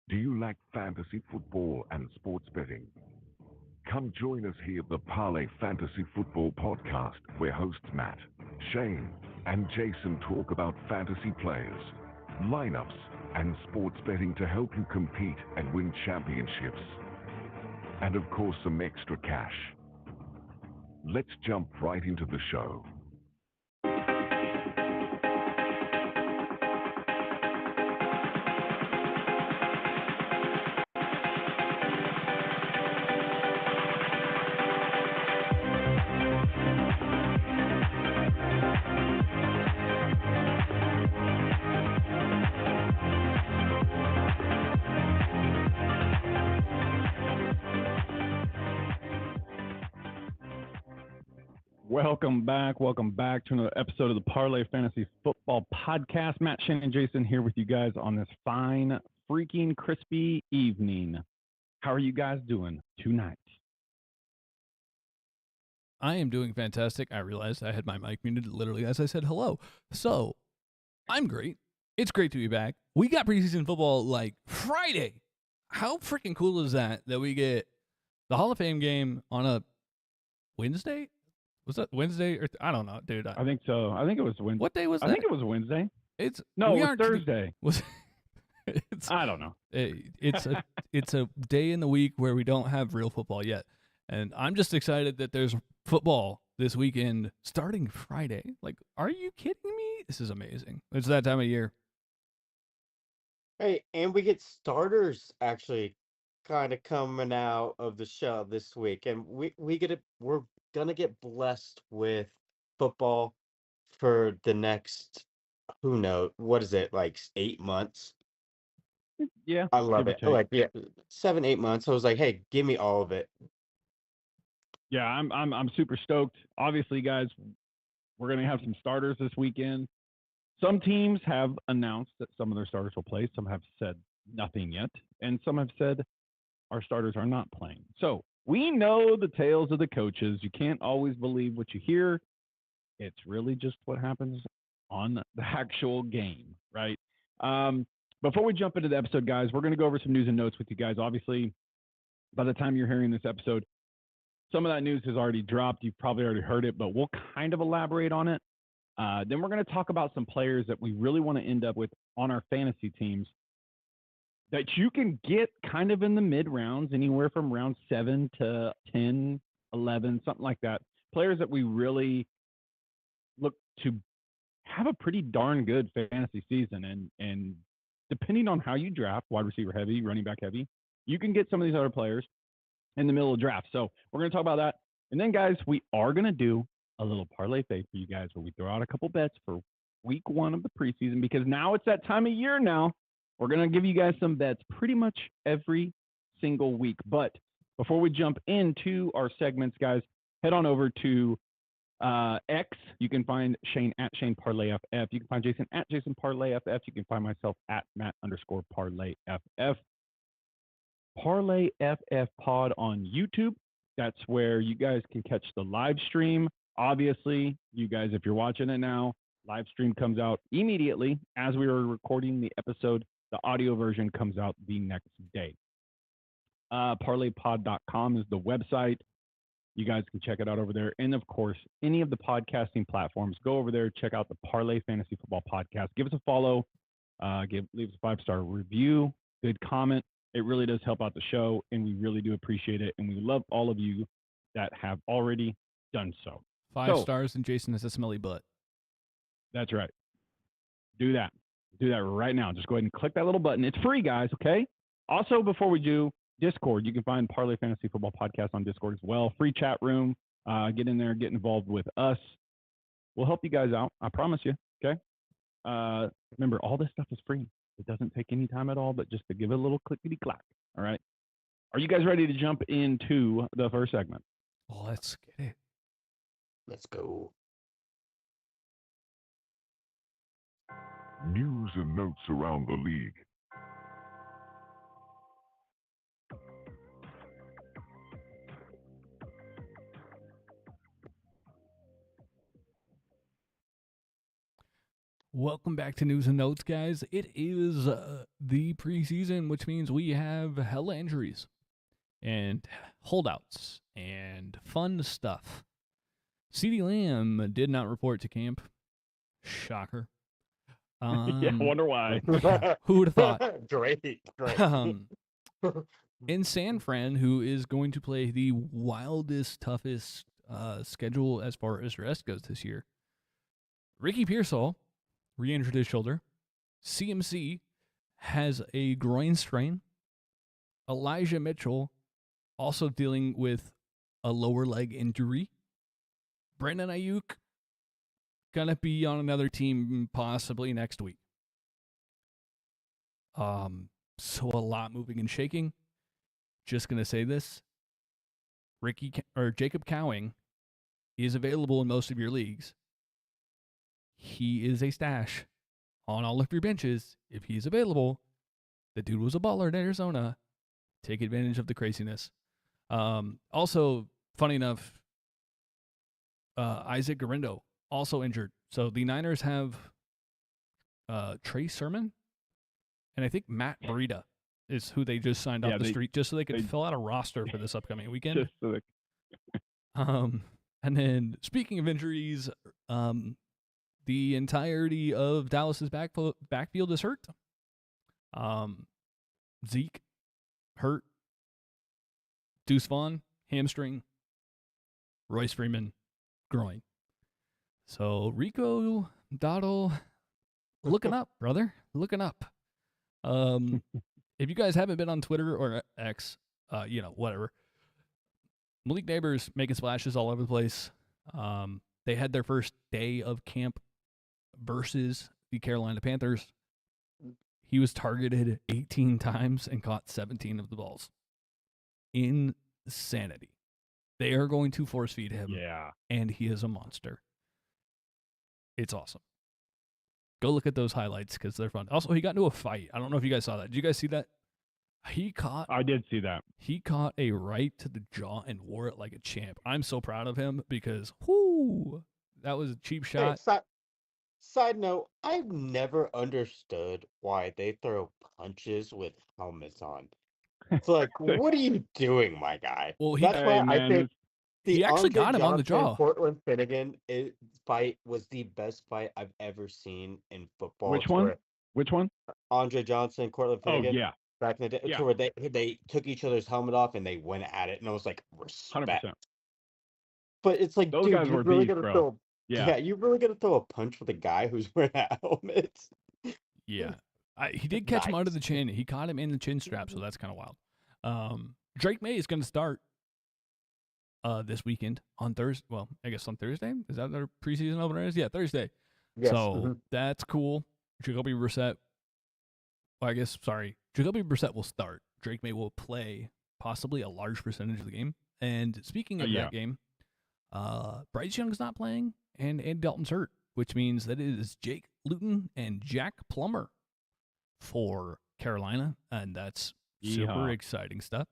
Do you like fantasy football and sports betting? Come join us here at the Parlay Fantasy Football Podcast, where hosts Matt, Shane, and Jason talk about fantasy players, lineups, and sports betting to help you compete and win championships. And of course, some extra cash. Let's jump right into the show. Welcome back. Welcome back to another episode of the Parlay Fantasy Football Podcast. Matt, Shane, and Jason here with you guys on this fine, freaking crispy evening. How are you guys doing tonight? I am doing fantastic. I realized I had my mic muted literally as I said hello. So I'm great. It's great to be back. We got preseason football like Friday. How freaking cool is that we get the Hall of Fame game on a Wednesday? Was that Wednesday? Or I don't know, dude. I think so. I think it was Wednesday. What day was that? I think it was Wednesday. It's No, it was Thursday. It's I don't know. it's a day in the week where we don't have real football yet. And I'm just excited that there's football this weekend starting Friday. Like, are you kidding me? This is amazing. It's that time of year. Hey, and we get starters actually kind of coming out of the show this week, and we're gonna get blessed with football for the next, who knows, what is it, like 8 months? Yeah, I love give or it. take. Like, yeah, 7, 8 months. I was like, hey, give me all of it. Yeah, I'm super stoked. Obviously, guys, we're gonna have some starters this weekend. Some teams have announced that some of their starters will play. Some have said nothing yet, and some have said our starters are not playing. So we know the tales of the coaches. You can't always believe what you hear. It's really just what happens on the actual game, right? Before we jump into the episode, guys, we're going to go over some news and notes with you guys. Obviously, by the time you're hearing this episode, some of that news has already dropped. You've probably already heard it, but we'll kind of elaborate on it. Then we're going to talk about some players that we really want to end up with on our fantasy teams that you can get kind of in the mid rounds, anywhere from round 7 to 10, 11, something like that. Players that we really look to have a pretty darn good fantasy season. And depending on how you draft, wide receiver heavy, running back heavy, you can get some of these other players in the middle of the draft. So we're going to talk about that. And then, guys, we are going to do a little parlay fade for you guys where we throw out a couple bets for week 1 of the preseason, because now it's that time of year now. We're going to give you guys some bets pretty much every single week. But before we jump into our segments, guys, head on over to X. You can find Shane at Shane Parlay FF. You can find Jason at Jason Parlay FF. You can find myself at Matt_Parlay FF. Parlay FF Pod on YouTube. That's where you guys can catch the live stream. Obviously, you guys, if you're watching it now, live stream comes out immediately as we were recording the episode. The audio version comes out the next day. ParlayPod.com is the website. You guys can check it out over there. And of course, any of the podcasting platforms, go over there, check out the Parlay Fantasy Football Podcast. Give us a follow. Leave us a 5-star review, good comment. It really does help out the show, and we really do appreciate it. And we love all of you that have already done so. 5 stars, and Jason has a smelly butt. That's right. Do that. Do that right now. Just go ahead and click that little button. It's free, guys, okay? Also, before we do, Discord. You can find Parlay Fantasy Football Podcast on Discord as well. Free chat room. Get in there, get involved with us. We'll help you guys out. I promise you, okay? Remember, all this stuff is free. It doesn't take any time at all, but just to give it a little clickety-clack, all right? Are you guys ready to jump into the first segment? Oh, let's get it. Let's go. News and notes around the league. Welcome back to News and Notes, guys. It is the preseason, which means we have hella injuries and holdouts and fun stuff. CeeDee Lamb did not report to camp. Shocker. Yeah, I wonder why. Who would have thought? Great. In San Fran, who is going to play the wildest, toughest schedule as far as rest goes this year, Ricky Pearsall re-injured his shoulder. CMC has a groin strain. Elijah Mitchell also dealing with a lower leg injury. Brandon Ayuk gonna be on another team possibly next week. So a lot moving and shaking. Just gonna say this: Jacob Cowing is available in most of your leagues. He is a stash on all of your benches if he's available. The dude was a baller in Arizona. Take advantage of the craziness. Also, funny enough, Isaac Garindo also injured. So the Niners have Trey Sermon, and I think Matt Breida is who they just signed off the street just so they could fill out a roster for this upcoming weekend. Just so And then speaking of injuries, the entirety of Dallas's backfield is hurt. Zeke, hurt. Deuce Vaughn, hamstring. Royce Freeman, groin. So Rico Dowdle, looking up, brother. Looking up. If you guys haven't been on Twitter or X, whatever. Malik Neighbors making splashes all over the place. They had their first day of camp versus the Carolina Panthers. He was targeted 18 times and caught 17 of the balls. Insanity. They are going to force feed him. Yeah. And he is a monster. It's awesome. Go look at those highlights because they're fun. Also, he got into a fight. I don't know if you guys saw that. Did you guys see that? I did see that. He caught a right to the jaw and wore it like a champ. I'm so proud of him because, whoo, that was a cheap shot. Hey, side note, I've never understood why they throw punches with helmets on. It's like, what are you doing, my guy? Well, That's why I think he actually got him on the jaw. Portland Finnegan fight was the best fight I've ever seen in football. Which one? Which one? Andre Johnson, Cortland Finnegan. Oh, yeah. Back in the day, Yeah. where they took each other's helmet off and they went at it, and I was like, respect. 100%. But it's like, those dude, guys you're were really beast, gonna bro. throw. Yeah, you're really gonna throw a punch with a guy who's wearing a helmet. Yeah, he did catch him under the chin. He caught him in the chin strap, so that's kind of wild. Drake May is going to start this weekend on Thursday. Well, I guess on Thursday. Is that their preseason opener? Yeah, Thursday. Yes. So that's cool. Jacoby Brissett. Well, Jacoby Brissett will start. Drake May will play possibly a large percentage of the game. And speaking of that game, Bryce Young's not playing, and Dalton's hurt, which means that it is Jake Luton and Jack Plummer for Carolina, and that's super exciting stuff.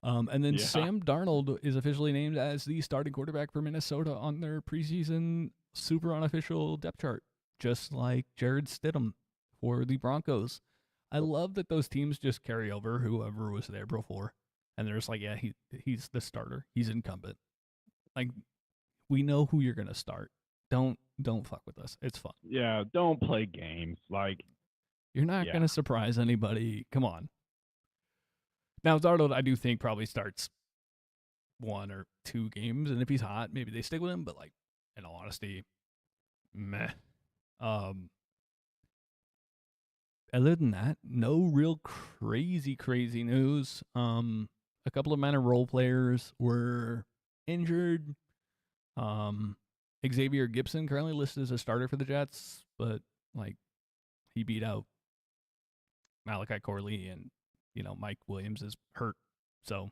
And then Sam Darnold is officially named as the starting quarterback for Minnesota on their preseason super unofficial depth chart, just like Jared Stidham for the Broncos. I love that those teams just carry over whoever was there before, and they're just like, yeah, he's the starter. He's incumbent. Like, we know who you're going to start. Don't fuck with us. It's fun. Yeah, don't play games. Like, you're not going to surprise anybody. Come on. Now, Darnold, I do think probably starts 1 or 2 games, and if he's hot, maybe they stick with him. But, like, in all honesty, meh. Other than that, no real crazy news. A couple of minor role players were injured. Xavier Gibson currently listed as a starter for the Jets, but like he beat out Malachi Corley, and Mike Williams is hurt, so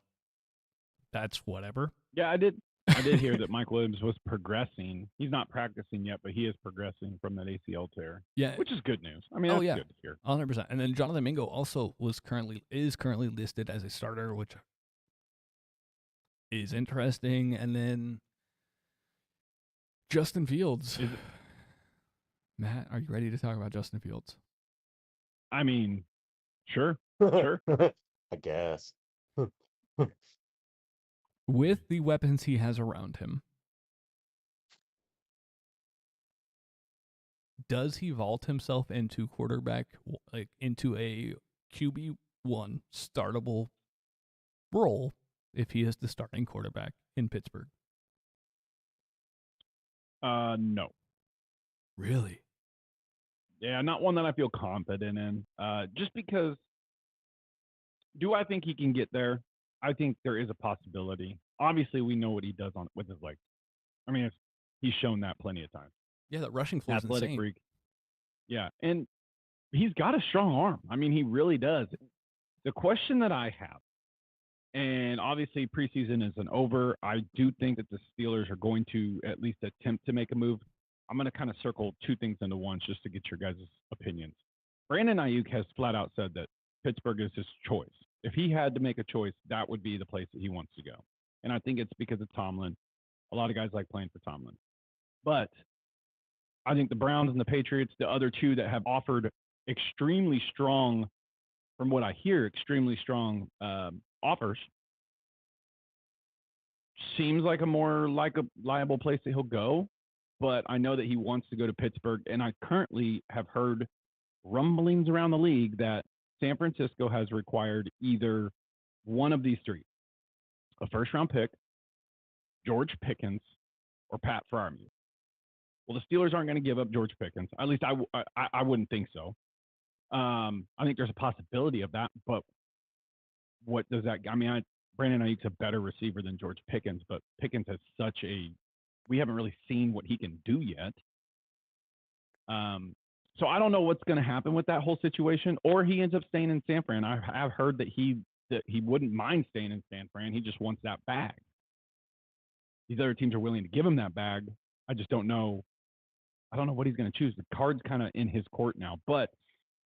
that's whatever. Yeah, I did hear that Mike Williams was progressing. He's not practicing yet, but he is progressing from that ACL tear. Yeah, which is good news. I mean, that's good to hear. 100%. And then Jonathan Mingo also is currently listed as a starter, which is interesting. And then Justin Fields Matt, are you ready to talk about Justin Fields? I mean, sure. Sure. I guess. With the weapons he has around him, does he vault himself into quarterback, like into a QB1 startable role if he is the starting quarterback in Pittsburgh? No. Really? Yeah, not one that I feel confident in. Just because, do I think he can get there? I think there is a possibility. Obviously, we know what he does with his legs. I mean, he's shown that plenty of times. Yeah, that rushing floor is Athletic insane. freak. Yeah, and he's got a strong arm. I mean, he really does. The question that I have, and obviously preseason isn't over, I do think that the Steelers are going to at least attempt to make a move. I'm going to kind of circle two things into one just to get your guys' opinions. Brandon Ayuk has flat out said that Pittsburgh is his choice. If he had to make a choice, that would be the place that he wants to go. And I think it's because of Tomlin. A lot of guys like playing for Tomlin. But I think the Browns and the Patriots, the other two that have offered extremely strong, from what I hear, extremely strong offers, seems like a more liable place that he'll go. But I know that he wants to go to Pittsburgh, and I currently have heard rumblings around the league that San Francisco has required either one of these three: a first-round pick, George Pickens, or Pat Freiermuth. Well, the Steelers aren't going to give up George Pickens. At least I wouldn't think so. I think there's a possibility of that, but what does that? I mean, Brandon Ayuk's a better receiver than George Pickens, but Pickens has such a. We haven't really seen what he can do yet. So I don't know what's going to happen with that whole situation, or he ends up staying in San Fran. I have heard that he wouldn't mind staying in San Fran. He just wants that bag. These other teams are willing to give him that bag. I just don't know. I don't know what he's going to choose. The card's kind of in his court now. But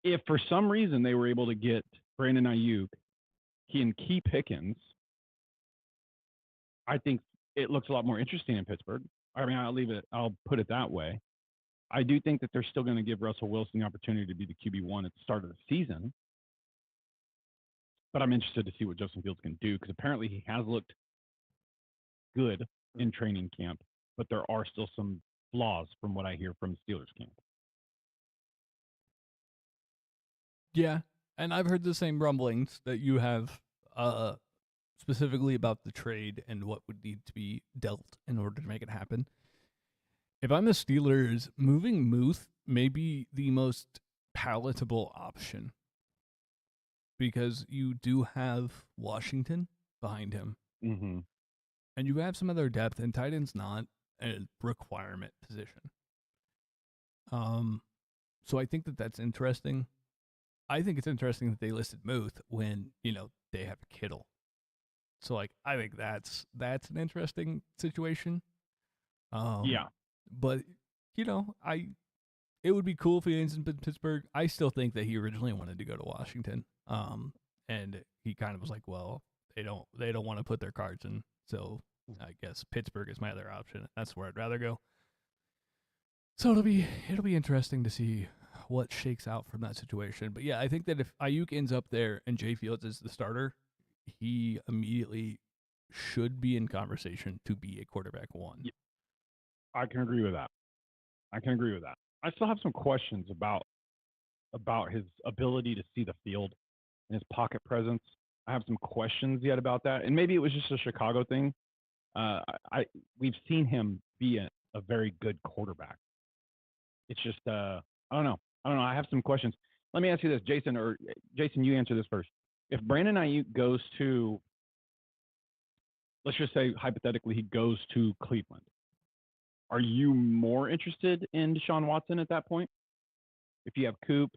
if for some reason they were able to get Brandon Ayuk, he can keep Pickens, I think it looks a lot more interesting in Pittsburgh. I mean, I'll put it that way. I do think that they're still going to give Russell Wilson the opportunity to be the QB1 at the start of the season. But I'm interested to see what Justin Fields can do, because apparently he has looked good in training camp, but there are still some flaws from what I hear from the Steelers camp. Yeah, and I've heard the same rumblings that you have, specifically about the trade and what would need to be dealt in order to make it happen. If I'm the Steelers, moving Muth may be the most palatable option, because you do have Washington behind him, Mm-hmm. and you have some other depth, and tight end's not a requirement position. So I think that that's interesting. I think it's interesting that they listed Muth when, they have Kittle. So, like, I think that's an interesting situation. Yeah. But, it would be cool if he ends in Pittsburgh. I still think that he originally wanted to go to Washington. And he kind of was like, well, they don't want to put their cards in. So I guess Pittsburgh is my other option. That's where I'd rather go. So it'll be interesting to see what shakes out from that situation. But yeah, I think that if Ayuk ends up there and Jay Fields is the starter, he immediately should be in conversation to be a quarterback one. Yeah, I can agree with that. I still have some questions about his ability to see the field and his pocket presence. I have some questions yet about that, and maybe it was just a Chicago thing. We've seen him be a very good quarterback. It's just I don't know. I have some questions. Let me ask you this, Jason, you answer this first. If Brandon Ayuk goes to, let's just say hypothetically he goes to Cleveland, are you more interested in Deshaun Watson at that point? If you have Coop,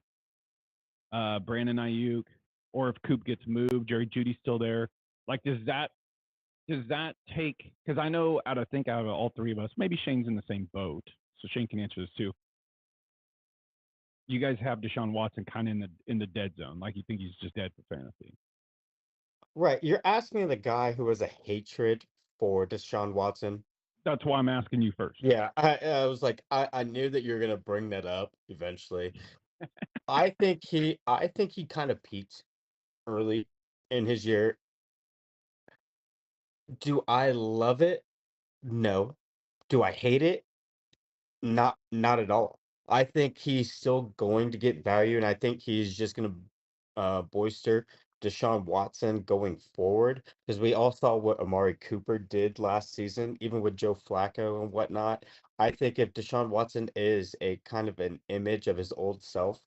Brandon Ayuk, or if Coop gets moved, Jerry Judy's still there. Like, does that take? Because I know out of all three of us, maybe Shane's in the same boat, so Shane can answer this too. You guys have Deshaun Watson kind of in the dead zone, like you think he's just dead for fantasy. Right. You're asking the guy who has a hatred for Deshaun Watson. That's why I'm asking you first. Yeah, I was like, I knew that you were gonna bring that up eventually. I think he kind of peaked early in his year. Do I love it? No. Do I hate it? Not at all. I think he's still going to get value, and I think he's just gonna bolster Deshaun Watson going forward because we all saw what Amari Cooper did last season, even with Joe Flacco and whatnot. I think if Deshaun Watson is a kind of an image of his old self,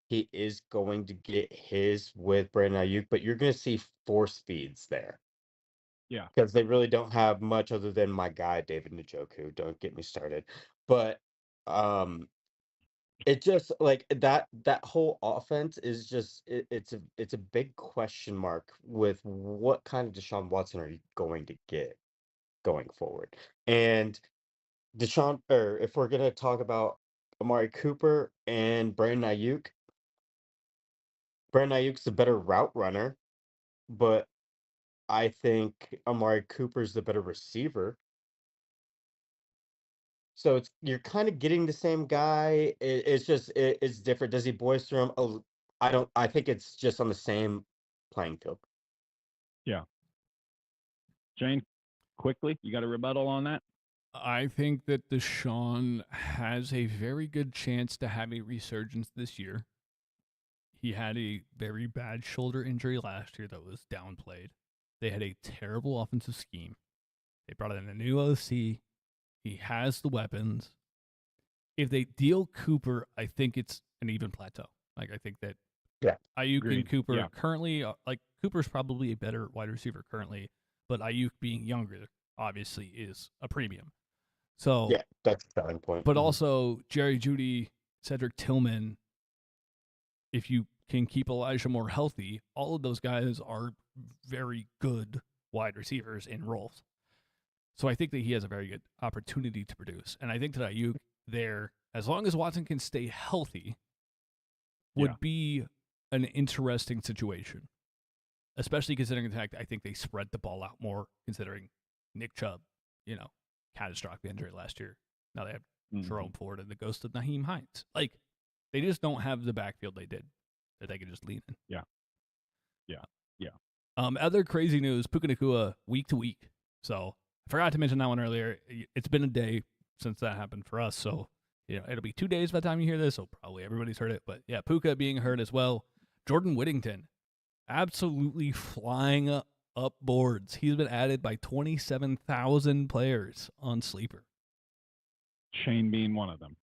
he is going to get his with Brandon Ayuk, but you're going to see force feeds there Yeah. because they really don't have much other than my guy David Njoku. Don't get me started, but um it just like that whole offense is just it's a big question mark with what kind of Deshaun Watson are you going to get going forward. And Deshaun, or if we're gonna talk about Amari Cooper and Brandon Ayuk's the better route runner, but I think Amari Cooper's the better receiver. So you're kind of getting the same guy. It's just it's different. Does he bolster him? Oh, I don't. I think it's just on the same playing field. Yeah. Shane, quickly, you got a rebuttal on that? I think that Deshaun has a very good chance to have a resurgence this year. He had a very bad shoulder injury last year that was downplayed. They had a terrible offensive scheme. They brought in a new OC. He has the weapons. If they deal Cooper, I think it's an even plateau. Like, I think that Yeah, Ayuk agreed. and Cooper Yeah. currently, like, Cooper's probably a better wide receiver currently, but Ayuk being younger obviously is a premium. So, yeah, that's the selling point. but also Jerry Jeudy, Cedric Tillman, if you can keep Elijah Moore healthy, all of those guys are very good wide receivers in roles. So I think that he has a very good opportunity to produce. And I think that Ayuk there, as long as Watson can stay healthy, would Yeah. be an interesting situation. Especially considering the fact I think they spread the ball out more, considering Nick Chubb, catastrophic injury last year. Now they have Jerome Ford and the ghost of Naheem Hines. Like, they just don't have the backfield they did that they could just lean in. Yeah. Other crazy news, Puka Nacua week to week. So I forgot to mention that one earlier. It's been a day since that happened for us. So, it'll be 2 days by the time you hear this. So probably everybody's heard it. But yeah, Puka being hurt as well. Jordan Whittington, absolutely flying up boards. He's been added by 27,000 players on Sleeper. Shane being one of them.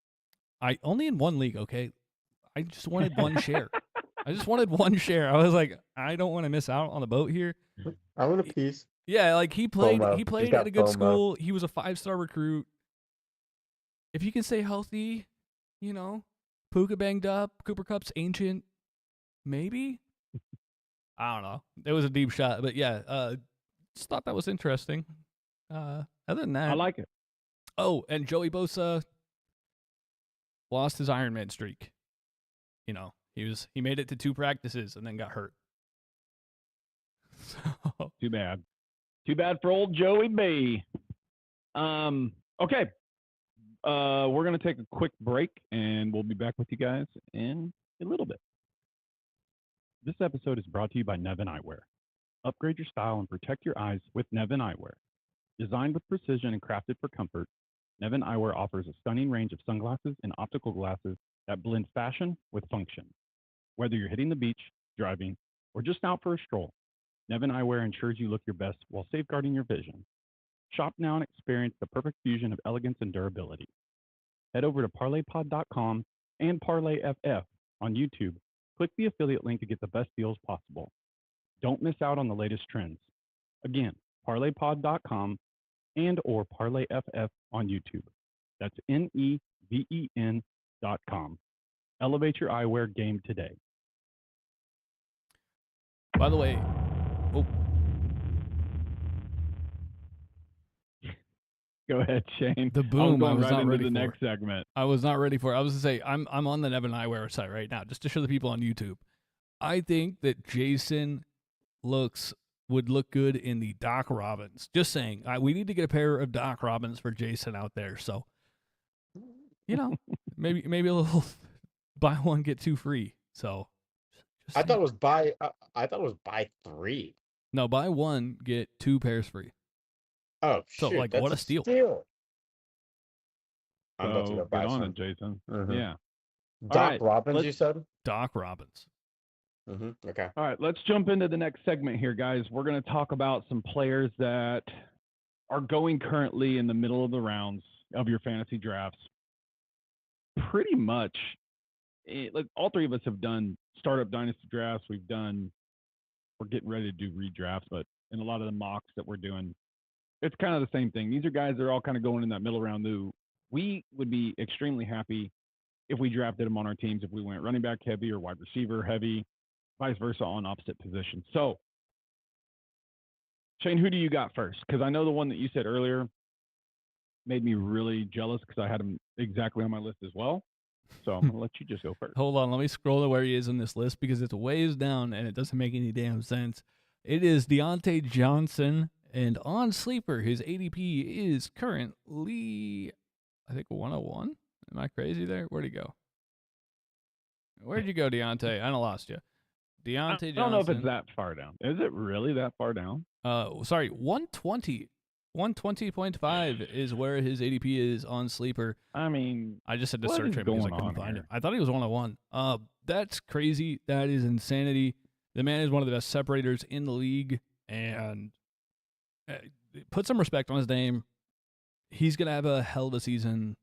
I only in one league, okay? I just wanted one share. I just wanted one share. I was like, I don't want to miss out on the boat here. I want a piece. Yeah, like he played FOMO. he He's played got at a good FOMO. school. He was a 5-star recruit. If he can stay healthy, Puka banged up, Cooper Cup's ancient, maybe? I don't know. It was a deep shot, but yeah, just thought that was interesting. Other than that, I like it. Oh, and Joey Bosa lost his Ironman streak. He made it to 2 practices and then got hurt. So, Too bad. Too bad for old Joey B. Okay. We're going to take a quick break, and we'll be back with you guys in a little bit. This episode is brought to you by Nevin Eyewear. Upgrade your style and protect your eyes with Nevin Eyewear. Designed with precision and crafted for comfort, Nevin Eyewear offers a stunning range of sunglasses and optical glasses that blend fashion with function. Whether you're hitting the beach, driving, or just out for a stroll, Nevin Eyewear ensures you look your best while safeguarding your vision. Shop now and experience the perfect fusion of elegance and durability. Head over to parlaypod.com and ParlayFF on YouTube. Click the affiliate link to get the best deals possible. Don't miss out on the latest trends. Again, parlaypod.com and or ParlayFF on YouTube. That's NEVEN.com. Elevate your eyewear game today. by the way, Go ahead, Shane. the boom, I I was right not into ready the for. next segment. I was not ready for it. I was going to say, I'm on the Nevin Eyewear site right now, just to show the people on YouTube. I think that Jason looks would look good in the Doc Robbins. Just saying, we need to get a pair of Doc Robbins for Jason out there. So, maybe a little buy one get two free. So, I thought it was buy 3. No, buy one get 2 pairs free. Oh So, shoot, that's what a steal! I'm about to go buy get on some. it, Jason. Mm-hmm. Yeah. Doc Robbins, you said? Doc Robbins. Okay. All right, let's jump into the next segment here, guys. We're going to talk about some players that are going currently in the middle of the rounds of your fantasy drafts. Pretty much, all three of us have done startup dynasty drafts. We're getting ready to do redrafts, but in a lot of the mocks that we're doing, it's kind of the same thing. These are guys that are all kind of going in that middle round. We would be extremely happy if we drafted them on our teams, if we went running back heavy or wide receiver heavy, vice versa on opposite positions. So, Shane, who do you got first? Because I know the one that you said earlier made me really jealous because I had him exactly on my list as well. So I'm going to let you just go first. Hold on. Let me scroll to where he is on this list because it's a ways down and it doesn't make any damn sense. It is Deontay Johnson, and on Sleeper, his ADP is currently, I think, 101. Am I crazy there? Where'd he go? Where'd you go, Deontay? I done lost you. Deontay Johnson. I don't know if it's that far down. Is it really that far down? Sorry, 120. 120.5 is where his ADP is on Sleeper. I mean, I just had to search him because I couldn't find him. I thought he was 101. That's crazy. That is insanity. The man is one of the best separators in the league, and put some respect on his name. He's going to have a hell of a season.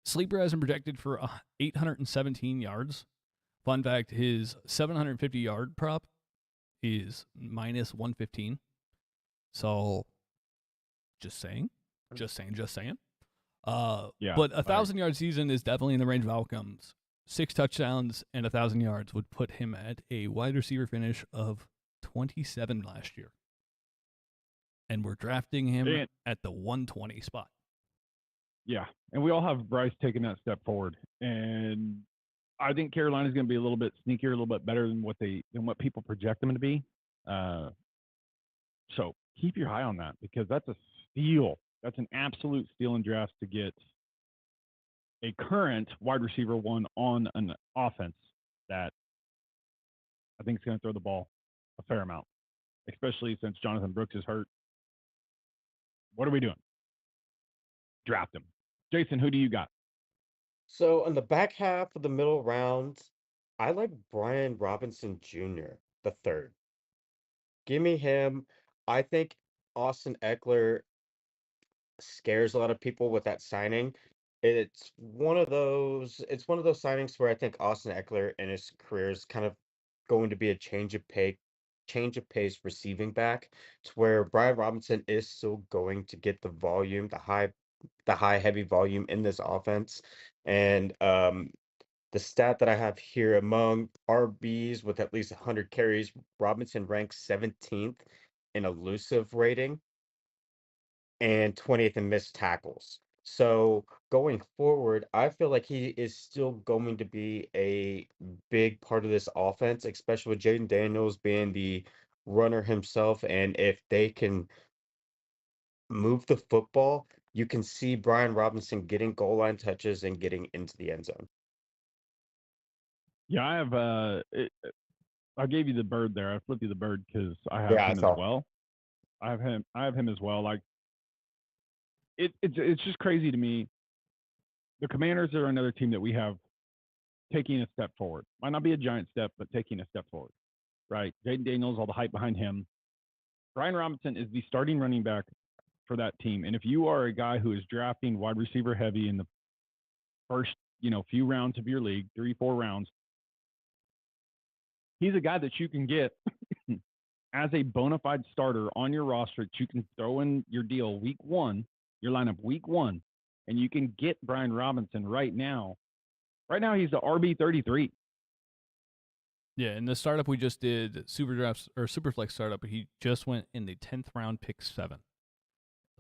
Sleeper has him projected for 817 yards. Fun fact, his 750-yard prop is minus 115. So, just saying. Yeah, but a 1,000-yard season is definitely in the range of outcomes. 6 touchdowns and 1,000 yards would put him at a wide receiver finish of 27 last year. And we're drafting him at the 120 spot. Yeah, and we all have Bryce taking that step forward. And I think Carolina's going to be a little bit sneakier, a little bit better than what people project them to be. So keep your eye on that because that's a steal. That's an absolute steal in drafts to get a current wide receiver one on an offense that I think is going to throw the ball a fair amount, especially since Jonathan Brooks is hurt. What are we doing? Draft him. Jason, who do you got? So in the back half of the middle rounds, I like Brian Robinson Jr., the third. Give me him. I think Austin Eckler scares a lot of people with that signing. It's one of those signings where I think Austin Eckler in his career is kind of going to be a change of pace receiving back to where Brian Robinson is still going to get the volume, the high heavy volume in this offense. And the stat that I have here among RBs with at least 100 carries, Robinson ranks 17th in elusive rating and 20th in missed tackles. So going forward, I feel like he is still going to be a big part of this offense, especially with Jaden Daniels being the runner himself. And if they can move the football, you can see Brian Robinson getting goal line touches and getting into the end zone. Yeah, I have. I gave you the bird there. I flipped you the bird because I have him as well. I have him as well. Like it's just crazy to me. The Commanders are another team that we have taking a step forward. Might not be a giant step, but taking a step forward. Right? Jaden Daniels, all the hype behind him. Brian Robinson is the starting running back for that team. And if you are a guy who is drafting wide receiver heavy in the first, few rounds of your league, 3-4 rounds, he's a guy that you can get as a bona fide starter on your roster that you can throw in your deal week one, your lineup week one, and you can get Brian Robinson right now. Right now, he's the RB33. Yeah, in the startup we just did, Super Drafts or Superflex startup, he just went in the 10th round, pick 7.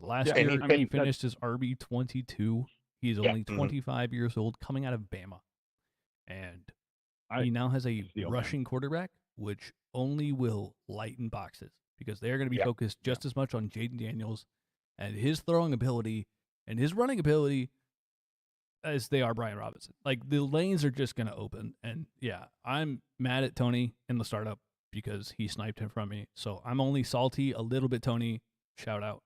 Last year, he finished his RB22. He's only 25 years old, coming out of Bama. And he now has a rushing quarterback, which only will lighten boxes. because they are going to be Yeah. focused just as much on Jaden Daniels and his throwing ability and his running ability as they are Brian Robinson. Like, the lanes are just going to open. And yeah, I'm mad at Tony in the startup because he sniped him from me. So I'm only salty a little bit, Tony. Shout out.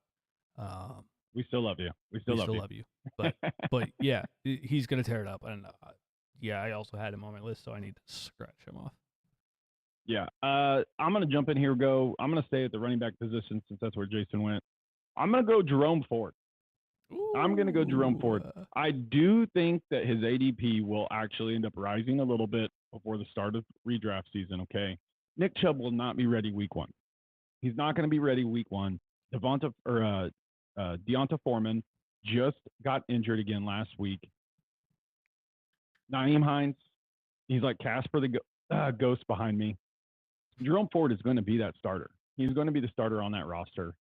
We still love you. We We still still love you. love you. But yeah, he's going to tear it up. And yeah, I also had him on my list, so I need to scratch him off. Yeah. I'm going to jump in here. I'm going to stay at the running back position since that's where Jason went. I'm going to go Jerome Ford. I'm going to go Jerome Ford. I do think that his ADP will actually end up rising a little bit before the start of redraft season, okay? Nick Chubb will not be ready week one. He's not going to be ready week one. Deonta Foreman just got injured again last week. Nyheim Hines, he's like Casper the ghost behind me. Jerome Ford is going to be that starter. He's going to be the starter on that roster.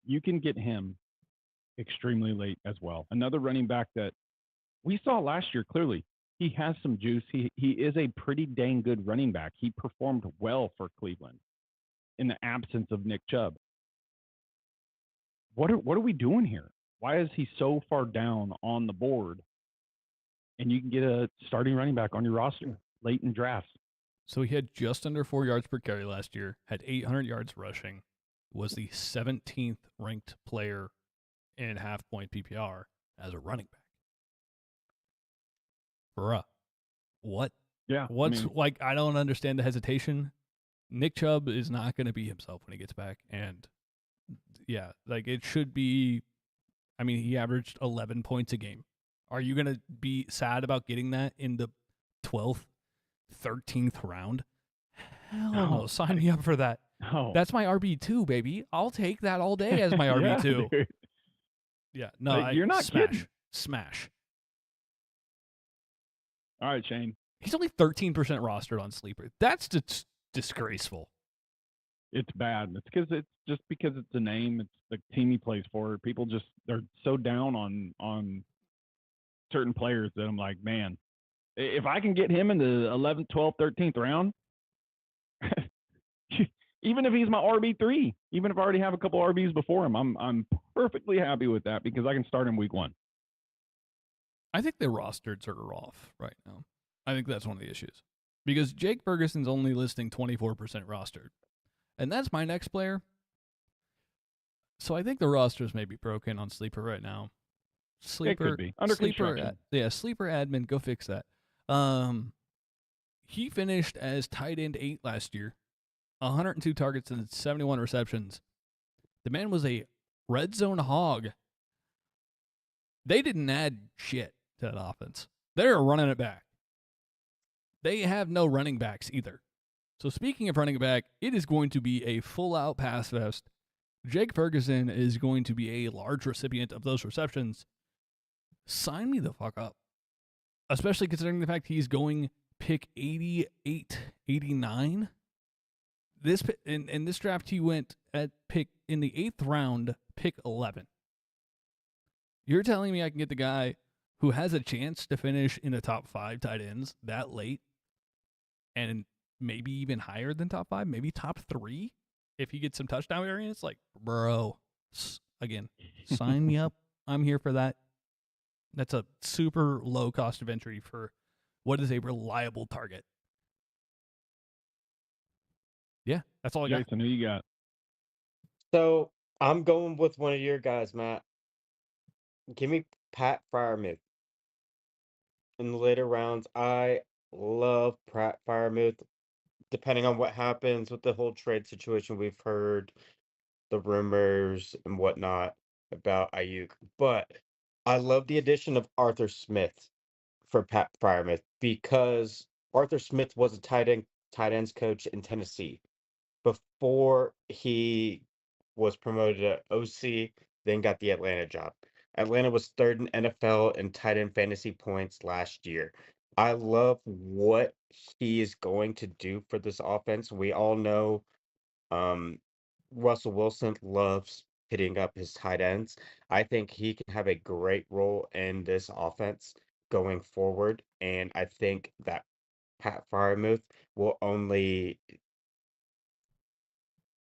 You can get him extremely late as well. Another running back that we saw last year, clearly, he has some juice. He is a pretty dang good running back. He performed well for Cleveland in the absence of Nick Chubb. What are we doing here? Why is he so far down on the board? And you can get a starting running back on your roster late in drafts. So he had just under 4 yards per carry last year, had 800 yards rushing, was the 17th ranked player in half-point PPR as a running back. Bruh. What? Yeah. I don't understand the hesitation. Nick Chubb is not going to be himself when he gets back. And yeah, like, it should be, I mean, he averaged 11 points a game. Are you going to be sad about getting that in the 12th, 13th round? Hell no. Sign me up for that. No. That's my RB2, baby. I'll take that all day as my RB2. Dude. Yeah, no, Like, you're not kidding. Smash. All right, Shane. He's only 13% rostered on Sleeper. That's disgraceful. It's bad. It's just because it's a name. It's the team he plays for. People they're so down on certain players that I'm like, man, if I can get him in the 11th, 12th, 13th round, even if he's my RB3, even if I already have a couple RBs before him, I'm perfectly happy with that because I can start him week one. I think the rosters are off right now. I think that's one of the issues. Because Jake Ferguson's only listing 24% rostered. And that's my next player. So I think the rosters may be broken on Sleeper right now. Sleeper, it could be. Under Sleeper, construction. Sleeper admin, go fix that. He finished as tight end 8 last year. 102 targets and 71 receptions. The man was a red zone hog. They didn't add shit to that offense. They're running it back. They have no running backs either. So speaking of running back, it is going to be a full-out pass fest. Jake Ferguson is going to be a large recipient of those receptions. Sign me the fuck up. Especially considering the fact he's going pick 88, 89. In this draft, he went at pick in the 8th round, pick 11. You're telling me I can get the guy who has a chance to finish in the top 5 tight ends that late, and maybe even higher than top 5, maybe top 3 if he gets some touchdown variance? Like, bro, again, sign me up. I'm here for that. That's a super low cost of entry for what is a reliable target. Yeah, that's all I got. Jason, who you got? So I'm going with one of your guys, Matt. Give me Pat Fryermuth. In the later rounds, I love Pat Fryermuth. Depending on what happens with the whole trade situation, we've heard the rumors and whatnot about Ayuk. But I love the addition of Arthur Smith for Pat Fryermuth because Arthur Smith was a tight ends coach in Tennessee before he was promoted to OC, then got the Atlanta job. Atlanta was 3rd in NFL in tight end fantasy points last year. I love what he is going to do for this offense. We all know Russell Wilson loves hitting up his tight ends. I think he can have a great role in this offense going forward. And I think that Pat Fryermuth will only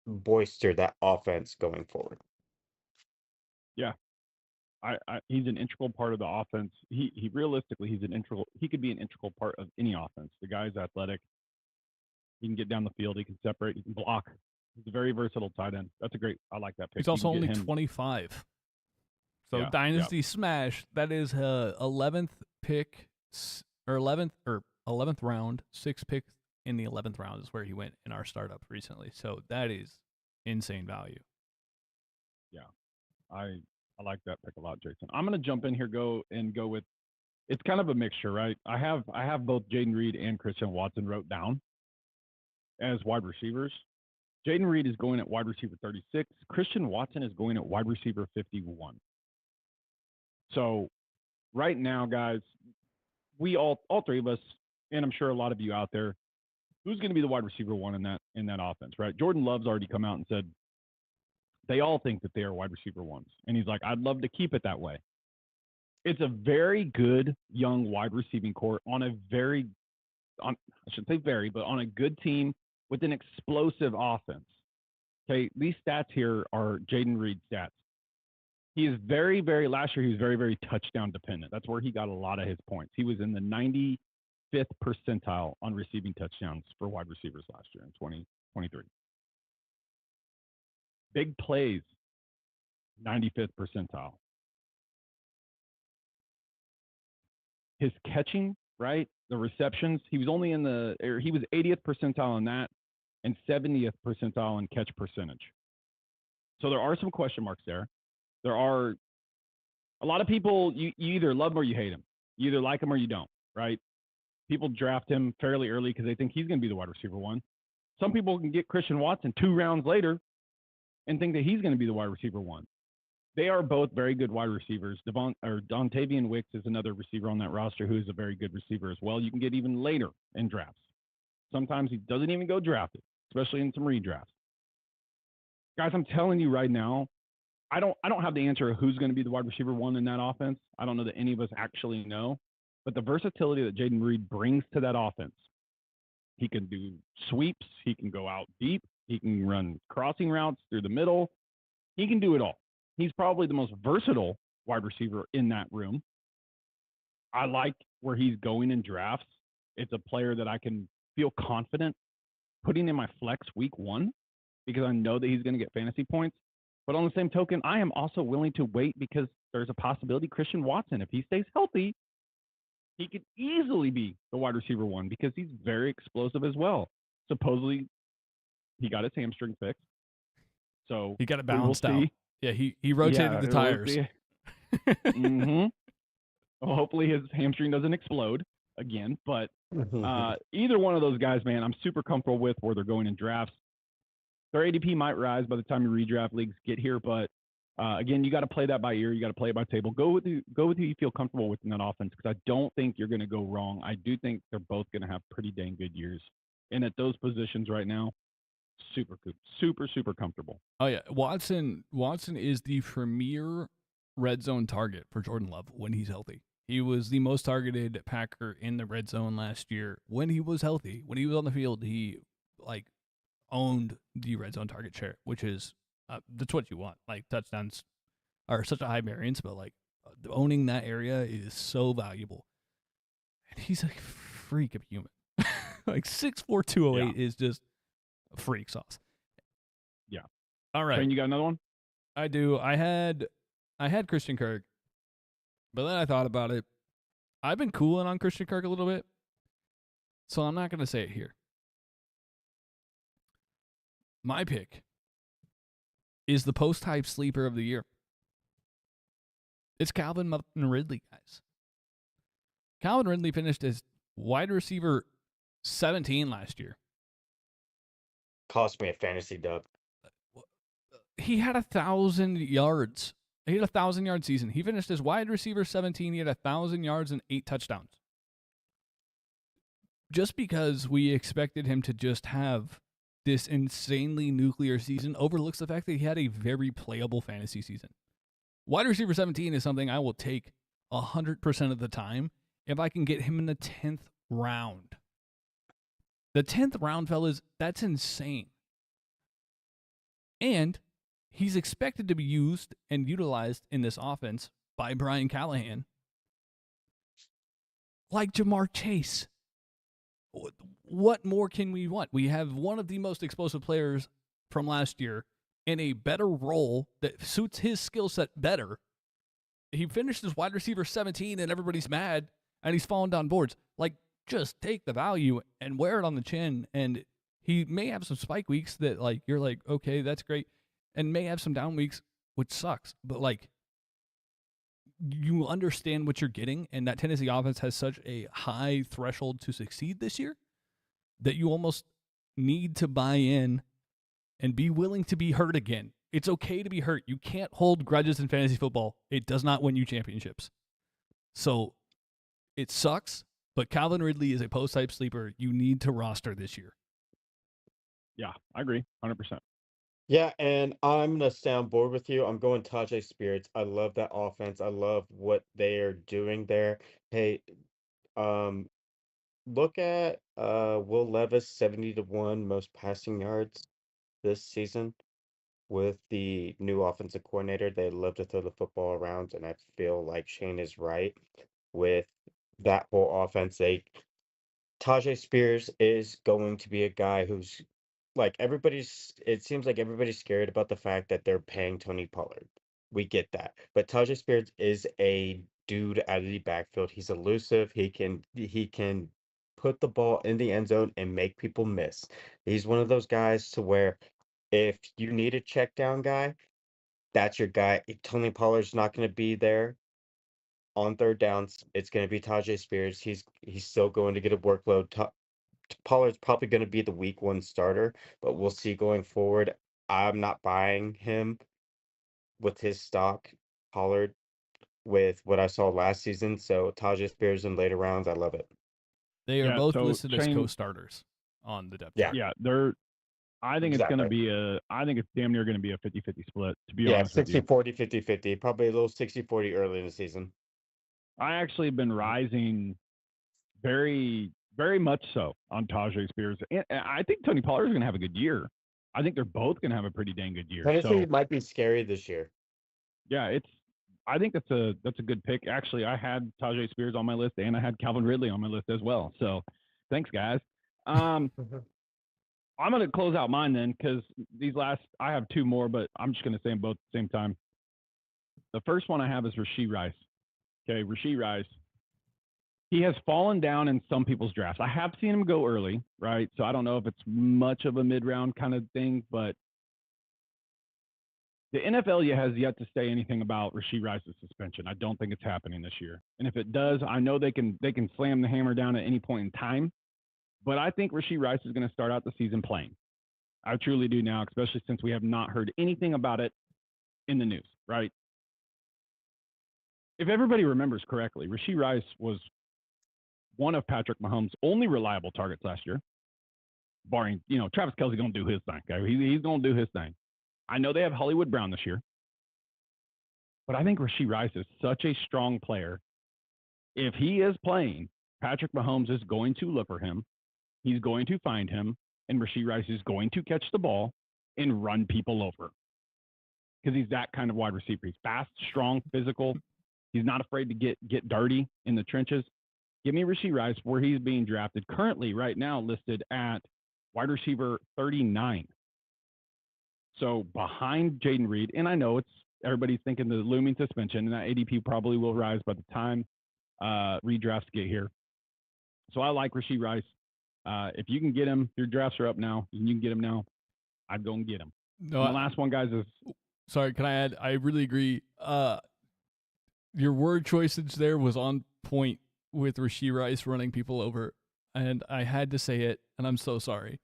bolster that offense going forward. Yeah. He's an integral part of the offense. He realistically, he could be an integral part of any offense. The guy's athletic. He can get down the field. He can separate. He can block. He's a very versatile tight end. I like that pick. He's also only 25. So Yeah, Dynasty Smash, that is 11th pick or 11th round, 6th pick in the 11th round is where he went in our startup recently. So that is insane value. Yeah. I like that pick a lot, Jason. I'm going to jump in here go with it's kind of a mixture, right? I have both Jaden Reed and Christian Watson wrote down as wide receivers. Jaden Reed is going at wide receiver 36. Christian Watson is going at wide receiver 51. So right now, guys, we all three of us, and I'm sure a lot of you out there, who's going to be the wide receiver one in that offense, right? Jordan Love's already come out and said they all think that they are wide receiver ones. And he's like, I'd love to keep it that way. It's a very good young wide receiving core on a a good team with an explosive offense. Okay, these stats here are Jaden Reed stats. He is last year he was very, very touchdown dependent. That's where he got a lot of his points. He was in the 95th percentile on receiving touchdowns for wide receivers last year in 2023. Big plays, 95th percentile. His catching, right? The receptions, he was 80th percentile on that and 70th percentile in catch percentage. So there are some question marks there. There are a lot of people, you either love him or you hate him. You either like him or you don't, right? People draft him fairly early because they think he's going to be the wide receiver one. Some people can get Christian Watson 2 rounds later and think that he's going to be the wide receiver one. They are both very good wide receivers. Dontavian Wicks is another receiver on that roster who is a very good receiver as well. You can get even later in drafts. Sometimes he doesn't even go drafted, especially in some redrafts. Guys, I'm telling you right now, I don't have the answer of who's going to be the wide receiver one in that offense. I don't know that any of us actually know. But the versatility that Jaden Reed brings to that offense, he can do sweeps. He can go out deep. He can run crossing routes through the middle. He can do it all. He's probably the most versatile wide receiver in that room. I like where he's going in drafts. It's a player that I can feel confident putting in my flex week 1 because I know that he's going to get fantasy points. But on the same token, I am also willing to wait because there's a possibility Christian Watson, if he stays healthy, he could easily be the wide receiver one because he's very explosive as well. Supposedly, he got his hamstring fixed. So he got it balanced out. Yeah, he rotated the tires. Mm-hmm. Well, hopefully his hamstring doesn't explode again. But either one of those guys, man, I'm super comfortable with where they're going in drafts. Their ADP might rise by the time your redraft leagues get here, but again, you got to play that by ear. You got to play it by table. Go with who you feel comfortable with in that offense because I don't think you're going to go wrong. I do think they're both going to have pretty dang good years. And at those positions right now, super comfortable. Oh yeah, Watson is the premier red zone target for Jordan Love when he's healthy. He was the most targeted Packer in the red zone last year when he was healthy. When he was on the field, he owned the red zone target share, which is that's what you want. Like touchdowns are such a high variance, but owning that area is so valuable. And he's a freak of a human. 6'4", 208 is just freak sauce. Yeah. All right. Shane, you got another one? I do. I had Christian Kirk, but then I thought about it. I've been cooling on Christian Kirk a little bit, so I'm not going to say it here. My pick is the post-hype sleeper of the year. It's Calvin Ridley, guys. Calvin Ridley finished as wide receiver 17 last year. Cost me a fantasy dub. He had 1,000 yards. He had a 1,000-yard season. He finished as wide receiver 17. He had 1,000 yards and 8 touchdowns. Just because we expected him to just have this insanely nuclear season overlooks the fact that he had a very playable fantasy season. Wide receiver 17 is something I will take 100% of the time if I can get him in the 10th round. The 10th round, fellas, that's insane. And he's expected to be used and utilized in this offense by Brian Callahan like Jamar Chase. What more can we want? We have one of the most explosive players from last year in a better role that suits his skill set better. He finished as wide receiver 17 and everybody's mad and he's fallen down boards. Like, just take the value and wear it on the chin. And he may have some spike weeks that, like, you're like, okay, that's great. And may have some down weeks, which sucks. But, like, you understand what you're getting. And that Tennessee offense has such a high threshold to succeed this year that you almost need to buy in and be willing to be hurt again. It's okay to be hurt. You can't hold grudges in fantasy football. It does not win you championships. So it sucks, but Calvin Ridley is a post-type sleeper you need to roster this year. Yeah, I agree, 100%. Yeah, and I'm gonna stay on board with you. I'm going Tajay Spirits. I love that offense. I love what they are doing there. Hey, um, look at Will Levis, 70-1 most passing yards this season. With the new offensive coordinator, they love to throw the football around, and I feel like Shane is right with that whole offense. Tajay Spears is going to be a guy who's like it seems like everybody's scared about the fact that they're paying Tony Pollard. We get that. But Tajay Spears is a dude out of the backfield. He's elusive. He can put the ball in the end zone and make people miss. He's one of those guys to where if you need a check down guy, that's your guy. If Tony Pollard's not going to be there on third downs. It's going to be Tajay Spears. He's still going to get a workload. Pollard's probably going to be the week one starter, but we'll see going forward. I'm not buying him with his stock, Pollard, with what I saw last season. So Tajay Spears in later rounds, I love it. They are Yeah, both so listed as Shane- co-starters on the depth Yeah. chart. Yeah, they're. I think it's going to Exactly. be I think it's damn near going to be a 50-50 split, to be Yeah, honest with you. 60-40, 50-50. Probably a little 60-40 early in the season. I actually have been rising very, very much so on Tajay Spears. And I think Tony Pollard is going to have a good year. I think they're both going to have a pretty dang good year. Tennessee So, might be scary this year. yeah, I think that's a good pick. Actually, I had Tajay Spears on my list and I had Calvin Ridley on my list as well. So, thanks guys. I'm going to close out mine then because I have two more, but I'm just going to say them both at the same time. The first one I have is Rashee Rice. Okay, Rashee Rice. He has fallen down in some people's drafts. I have seen him go early, right? So I don't know if it's much of a mid-round kind of thing, but the NFL has yet to say anything about Rashee Rice's suspension. I don't think it's happening this year. And if it does, I know they can slam the hammer down at any point in time. But I think Rashee Rice is going to start out the season playing. I truly do now, especially since we have not heard anything about it in the news, right? If everybody remembers correctly, Rashee Rice was one of Patrick Mahomes' only reliable targets last year, barring, Travis Kelce going to do his thing. Okay? He's going to do his thing. I know they have Hollywood Brown this year, but I think Rashee Rice is such a strong player. If he is playing, Patrick Mahomes is going to look for him. He's going to find him, and Rashee Rice is going to catch the ball and run people over because he's that kind of wide receiver. He's fast, strong, physical. He's not afraid to get dirty in the trenches. Give me Rashee Rice where he's being drafted currently right now listed at wide receiver 39. So behind Jaden Reed, and I know everybody's thinking the looming suspension, and that ADP probably will rise by the time redrafts get here. So I like Rashee Rice. If you can get him, your drafts are up now, and you can get him now, I'd go and get him. No, the last one, guys, is... Sorry, can I add? I really agree. Your word choices there was on point with Rashee Rice running people over, and I had to say it, and I'm so sorry.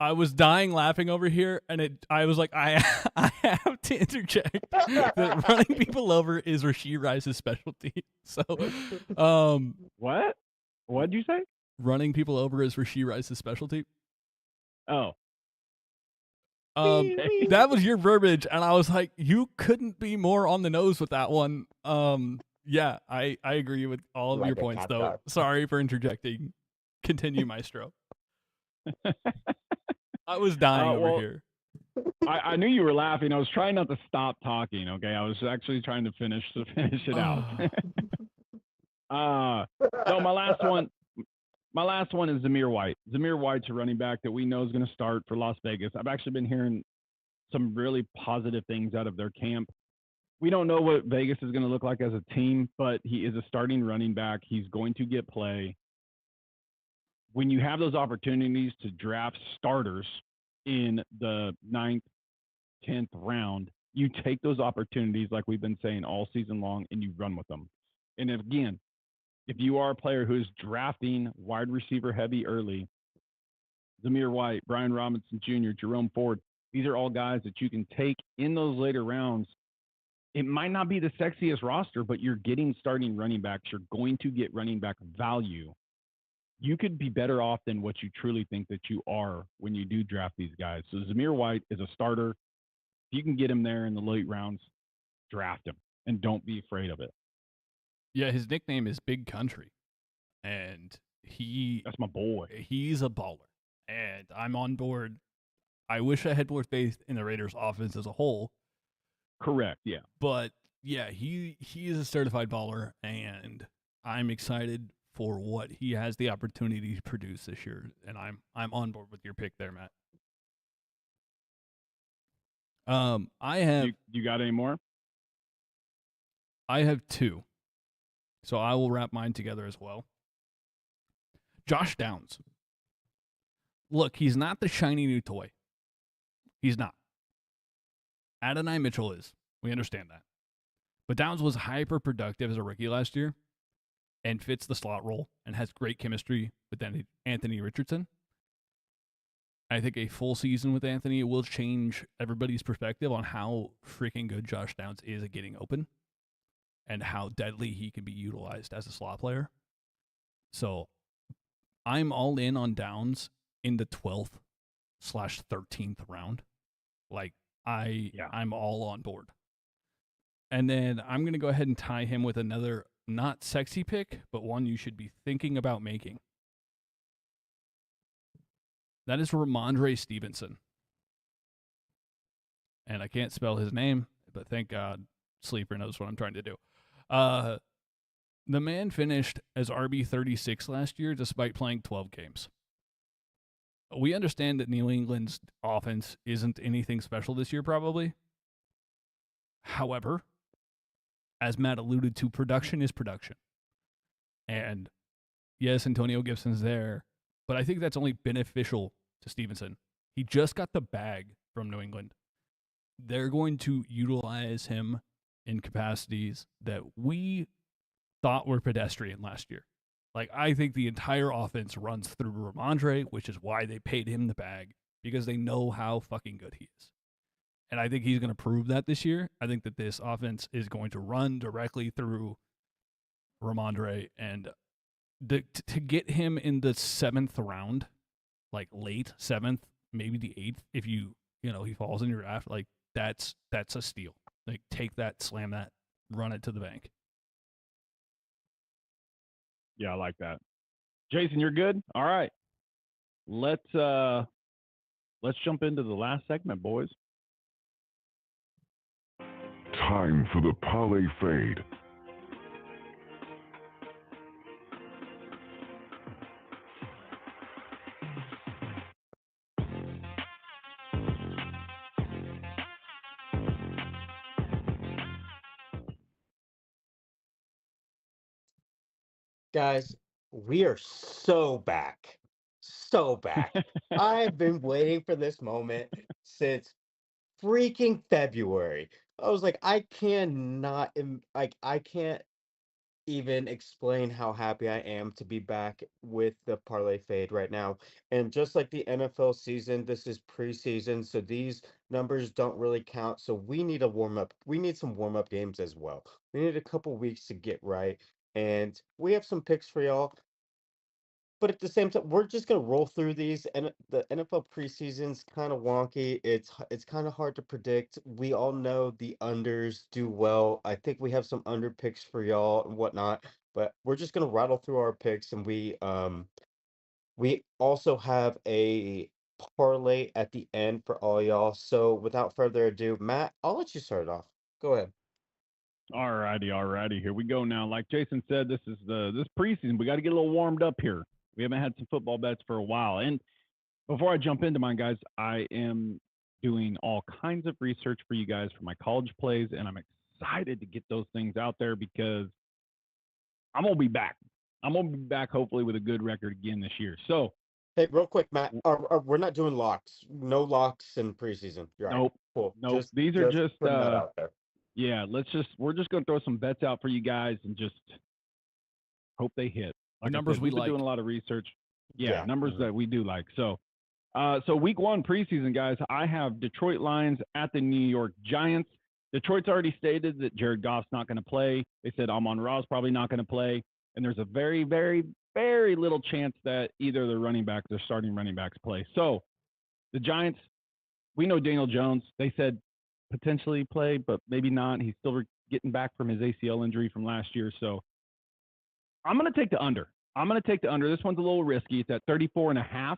I was dying laughing over here, and I was like, I have to interject that running people over is Rashee Rice's specialty. So, What? What'd you say? Running people over is Rashee Rice's specialty. Oh. That was your verbiage, and I was like, you couldn't be more on the nose with that one. Yeah, I agree with all of Like your a points, cat though. dog. Sorry for interjecting. Continue, Maestro. I was dying over here. I knew you were laughing. I was trying not to stop talking. Okay, I was actually trying to finish it out. No, my last one. My last one is Zamir White. Zamir White's a running back that we know is going to start for Las Vegas. I've actually been hearing some really positive things out of their camp. We don't know what Vegas is going to look like as a team, but he is a starting running back. He's going to get play. When you have those opportunities to draft starters in the 9th, 10th round, you take those opportunities like we've been saying all season long and you run with them. And again, if you are a player who is drafting wide receiver heavy early, Zamir White, Brian Robinson Jr., Jerome Ford, these are all guys that you can take in those later rounds. It might not be the sexiest roster, but you're getting starting running backs. You're going to get running back value. You could be better off than what you truly think that you are when you do draft these guys. So Zamir White is a starter. If you can get him there in the late rounds, draft him and don't be afraid of it. Yeah, his nickname is Big Country, and That's my boy. he's a baller, and I'm on board. I wish I had more faith in the Raiders' offense as a whole, Correct. Yeah. but yeah, he is a certified baller, and I'm excited for what he has the opportunity to produce this year, and I'm on board with your pick there, Matt. I have You got any more? I have two, so I will wrap mine together as well. Josh Downs. Look, he's not the shiny new toy. He's not. Adonai Mitchell is. We understand that. But Downs was hyper productive as a rookie last year and fits the slot role and has great chemistry with Anthony Richardson. I think a full season with Anthony will change everybody's perspective on how freaking good Josh Downs is at getting open and how deadly he can be utilized as a slot player. So I'm all in on Downs in the 12th/13th round. Like I'm all on board. And then I'm going to go ahead and tie him with another not sexy pick, but one you should be thinking about making. That is Ramondre Stevenson. And I can't spell his name, but thank God Sleeper knows what I'm trying to do. The man finished as RB36 last year despite playing 12 games. We understand that New England's offense isn't anything special this year, probably. However, as Matt alluded to, production is production. And yes, Antonio Gibson's there, but I think that's only beneficial to Stevenson. He just got the bag from New England. They're going to utilize him in capacities that we thought were pedestrian last year. Like, I think the entire offense runs through Ramondre, which is why they paid him the bag, because they know how fucking good he is. And I think he's going to prove that this year. I think that this offense is going to run directly through Ramondre, and to get him in the 7th round, like late 7th, maybe the 8th, if he falls in your draft, like that's a steal. Like, take that, slam that, run it to the bank. Yeah, I like that. Jason, you're good? All right. Let's jump into the last segment, boys. Time for the Parlay Fade. Guys, we are so back. So back. I've been waiting for this moment since freaking February. I was like, I can't even explain how happy I am to be back with the Parlay Fade right now. And just like the NFL season, this is preseason, so these numbers don't really count. So we need a warm up. We need some warm up games as well. We need a couple weeks to get right. And we have some picks for y'all. But at the same time, we're just gonna roll through these, and the NFL preseason's kind of wonky. It's kind of hard to predict. We all know the unders do well. I think we have some under picks for y'all and whatnot. But we're just gonna rattle through our picks, and we also have a parlay at the end for all y'all. So without further ado, Matt, I'll let you start it off. Go ahead. Alrighty. Here we go now. Like Jason said, this preseason. We got to get a little warmed up here. We haven't had some football bets for a while. And before I jump into mine, guys, I am doing all kinds of research for you guys for my college plays, and I'm excited to get those things out there because I'm gonna be back. I'm gonna be back hopefully with a good record again this year. So, Hey, real quick, Matt, we're not doing locks. No locks in preseason. You're right. nope, Cool. nope. These are just putting that out there. yeah. We're just gonna throw some bets out for you guys and just hope they hit. Like numbers we've been like. doing a lot of research. Yeah. Numbers Mm-hmm. that we do like. So week 1 preseason, guys, I have Detroit Lions at the New York Giants. Detroit's already stated that Jared Goff's not going to play. They said Amon-Ra's probably not going to play. And there's a very, very, very little chance that either of their starting running backs play. So the Giants, we know Daniel Jones. They said potentially play, but maybe not. He's still getting back from his ACL injury from last year. So I'm going to take the under. This one's a little risky. It's at 34.5.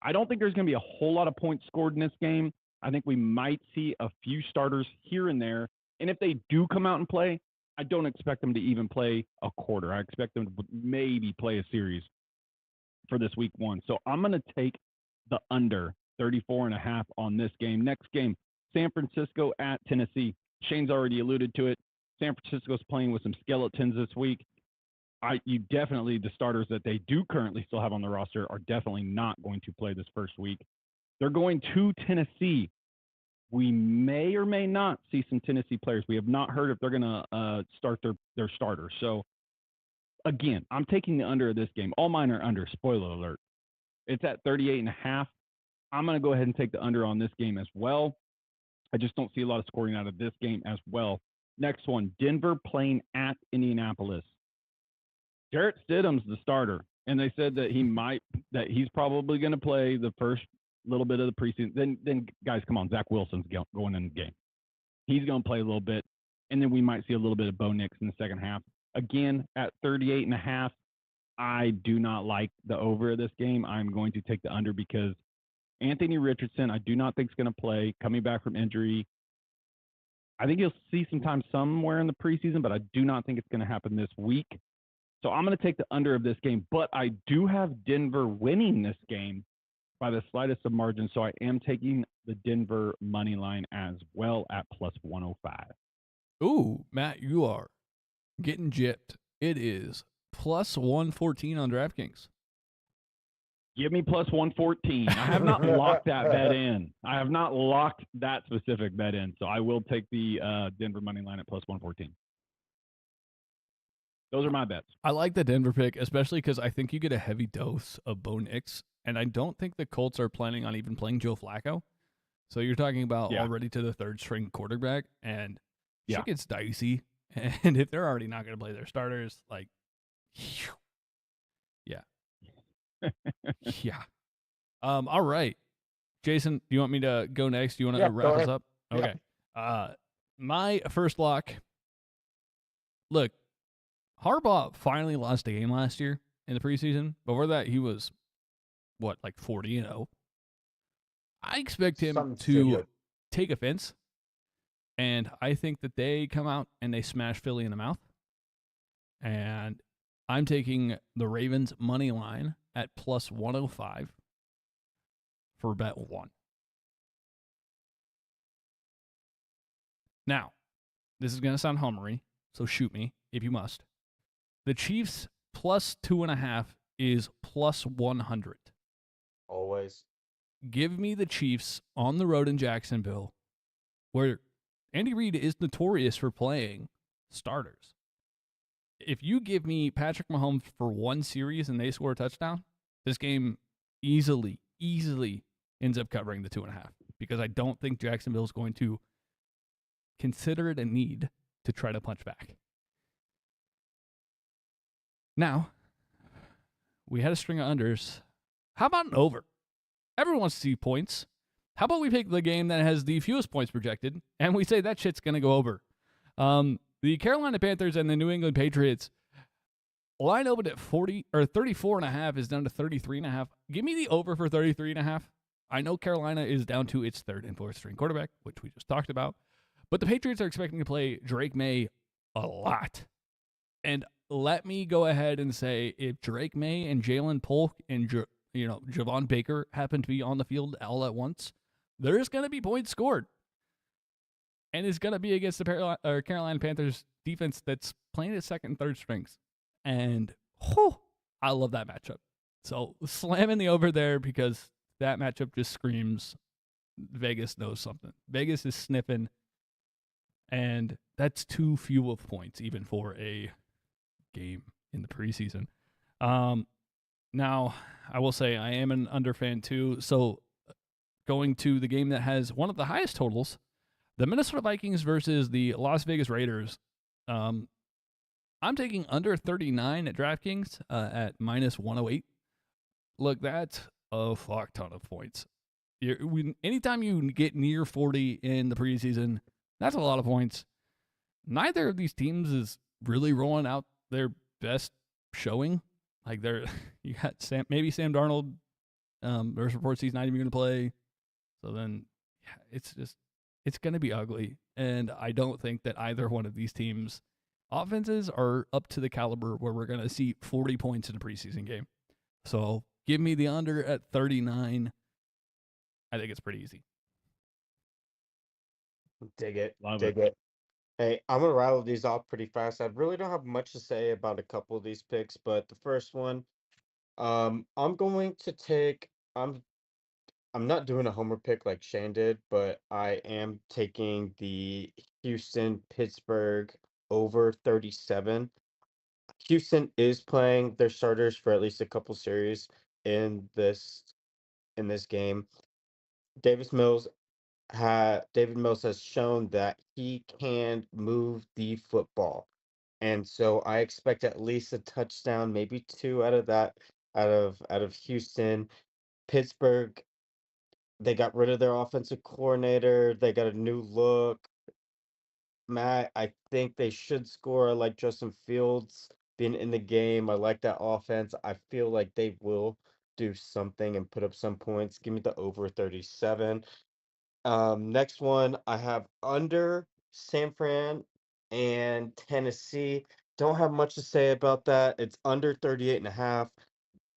I don't think there's going to be a whole lot of points scored in this game. I think we might see a few starters here and there. And if they do come out and play, I don't expect them to even play a quarter. I expect them to maybe play a series for this week 1. So I'm going to take the under 34.5 on this game. Next game, San Francisco at Tennessee. Shane's already alluded to it. San Francisco's playing with some skeletons this week. The starters that they do currently still have on the roster are definitely not going to play this first week. They're going to Tennessee. We may or may not see some Tennessee players. We have not heard if they're going to start their starters. So, again, I'm taking the under of this game. All mine are under. Spoiler alert. It's at 38.5. I'm going to go ahead and take the under on this game as well. I just don't see a lot of scoring out of this game as well. Next one, Denver playing at Indianapolis. Jarrett Stidham's the starter, and they said that he's probably going to play the first little bit of the preseason. Then guys, come on, Zach Wilson's going in the game. He's going to play a little bit, and then we might see a little bit of Bo Nix in the second half. Again, at 38.5, I do not like the over of this game. I'm going to take the under because Anthony Richardson, I do not think is going to play, coming back from injury. I think you'll see some time somewhere in the preseason, but I do not think it's going to happen this week. So I'm going to take the under of this game, but I do have Denver winning this game by the slightest of margins. So I am taking the Denver money line as well at plus 105. Ooh, Matt, you are getting gypped. It is plus 114 on DraftKings. Give me plus 114. I have not locked that bet in. I have not locked that specific bet in. So I will take the Denver money line at plus 114. Those are my bets. I like the Denver pick, especially because I think you get a heavy dose of Bo Nix, and I don't think the Colts are planning on even playing Joe Flacco. So you're talking about already to the third string quarterback, and shit gets dicey. And if they're already not going to play their starters, like, yeah. All right. Jason, do you want me to go next? Do you want to wrap us up? Okay. My first lock. Look, Harbaugh finally lost a game last year in the preseason. Before that, he was, 40-0. I expect him to take offense, and I think that they come out and they smash Philly in the mouth. And I'm taking the Ravens money line at plus 105 for bet 1. Now, this is going to sound homery, so shoot me if you must. The Chiefs plus 2.5 is plus 100. Always. Give me the Chiefs on the road in Jacksonville, where Andy Reid is notorious for playing starters. If you give me Patrick Mahomes for one series and they score a touchdown, this game easily ends up covering the 2.5, because I don't think Jacksonville is going to consider it a need to try to punch back. Now, we had a string of unders. How about an over? Everyone wants to see points. How about we pick the game that has the fewest points projected, and we say that shit's going to go over? The Carolina Panthers and the New England Patriots line opened at 34.5 is down to 33.5. Give me the over for 33.5. I know Carolina is down to its third and fourth string quarterback, which we just talked about, but the Patriots are expecting to play Drake May a lot. And let me go ahead and say, if Drake May and Jalen Polk and Javon Baker happen to be on the field all at once, there's going to be points scored, and it's going to be against the Carolina Panthers defense that's playing its second and third strings. And I love that matchup. So slamming the over there because that matchup just screams Vegas knows something. Vegas is sniffing, and that's too few of points even for a game in the preseason. Now, I will say I am an under fan too. So going to the game that has one of the highest totals, the Minnesota Vikings versus the Las Vegas Raiders. I'm taking under 39 at DraftKings at minus 108. Look, that's a fuck ton of points. Anytime you get near 40 in the preseason, that's a lot of points. Neither of these teams is really rolling out their best showing. Like you got maybe Sam Darnold. There's reports he's not even going to play. So then, yeah, it's going to be ugly. And I don't think that either one of these teams' offenses are up to the caliber where we're going to see 40 points in a preseason game. So give me the under at 39. I think it's pretty easy. Dig it. Love Dig it. Hey, I'm gonna rattle these off pretty fast. I really don't have much to say about a couple of these picks, but the first one, I'm going to take. I'm not doing a homer pick like Shane did, but I am taking the Houston Pittsburgh over 37. Houston is playing their starters for at least a couple series in this game. Davis Mills David Mills has shown that he can move the football. And so I expect at least a touchdown, maybe two out of that, out of Houston. Pittsburgh, they got rid of their offensive coordinator. They got a new look. Matt, I think they should score. I like Justin Fields being in the game. I like that offense. I feel like they will do something and put up some points. Give me the over 37. Next one, I have under San Fran and Tennessee. Don't have much to say about that. It's under 38.5.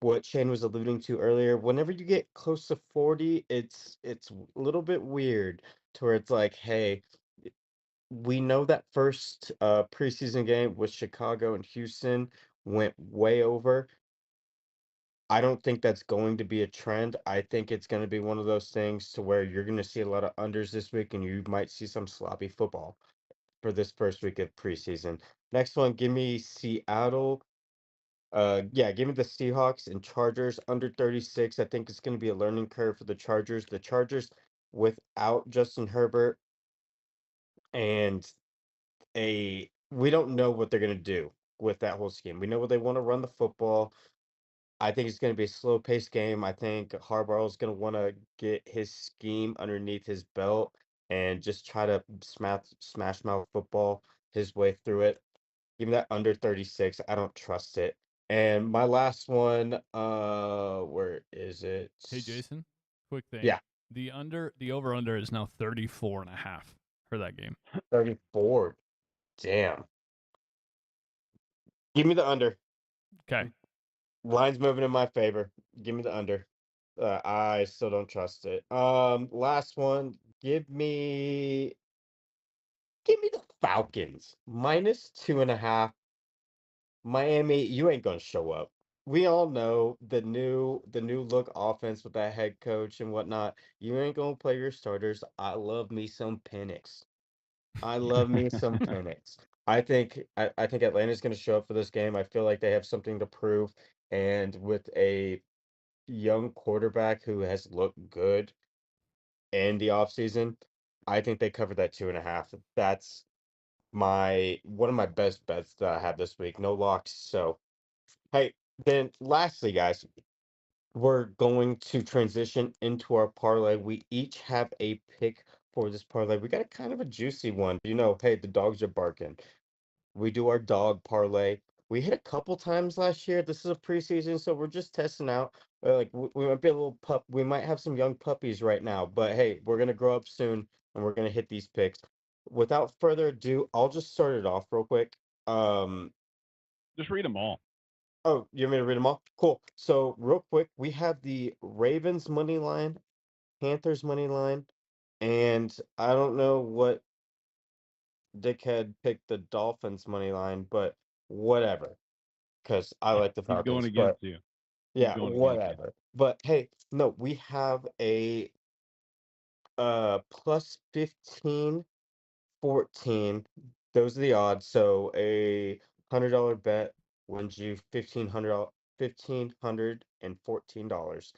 What Shane was alluding to earlier. Whenever you get close to 40, it's a little bit weird to where it's like, hey, we know that first preseason game with Chicago and Houston went way over. I don't think that's going to be a trend. I think it's going to be one of those things to where you're going to see a lot of unders this week and you might see some sloppy football for this first week of preseason. Next one, give me Seattle. Yeah, give me the Seahawks and Chargers under 36. I think it's going to be a learning curve for the Chargers. The Chargers without Justin Herbert and we don't know what they're going to do with that whole scheme. We know they want to run the football. I think it's going to be a slow paced game. I think Harbaugh is going to want to get his scheme underneath his belt and just try to smash mouth football his way through it. Give me that under 36. I don't trust it. And my last one, where is it? Hey, Jason, quick thing. Yeah. The over under is now 34.5 for that game. 34. Damn. Give me the under. Okay. Line's moving in my favor. Give me the under. I still don't trust it. Last one. Give me the Falcons minus 2.5. Miami, you ain't gonna show up. We all know the new look offense with that head coach and whatnot. You ain't gonna play your starters. I love me some Penix. I love me some Penix. I think Atlanta's gonna show up for this game. I feel like they have something to prove, and with a young quarterback who has looked good in the offseason, I think they cover that 2.5. That's one of my best bets that I have this week. No locks. So hey, then lastly, guys, we're going to transition into our parlay. We each have a pick for this parlay. We got a kind of a juicy one. Hey, the dogs are barking. We do our dog parlay. We hit a couple times last year. This is a preseason, so we're just testing out Like we might be a little pup. We might have some young puppies right now, but hey, we're gonna grow up soon and we're gonna hit these picks. Without further ado, I'll just start it off real quick. Just read them all. Oh, you want me to read them all? Cool. So real quick, we have the Ravens money line, Panthers money line, and I don't know what dickhead picked the Dolphins money line, but whatever, because I like the He's going Falcons. But against you. yeah, going against you. whatever. But hey, no, we have a plus 15, 14. Those are the odds. So a $100 bet wins you $1,514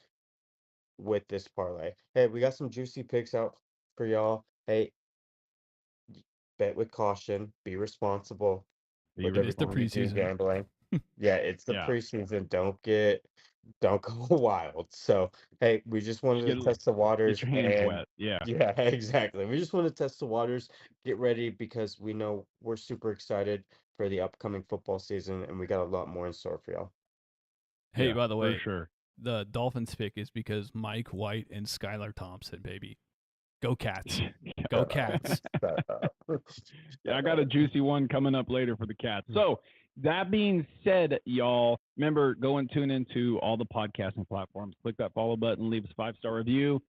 with this parlay. Hey, we got some juicy picks out for y'all. Hey, bet with caution, be responsible with It is the everything you do preseason. gambling. Yeah, it's the Yeah. preseason. Don't go wild. So, hey, we just wanted to Get, test the waters get your hands and wet. Yeah. yeah, exactly. We just want to test the waters, get ready because we know we're super excited for the upcoming football season and we got a lot more in store for y'all. Hey, Yeah, by the way, for sure. the Dolphins pick is because Mike White and Skylar Thompson, baby. Go Cats. Go Cats. Shut up. Yeah, I got a juicy one coming up later for the Cats. So that being said, y'all, remember, go and tune into all the podcasting platforms. Click that follow button, leave us a 5-star review,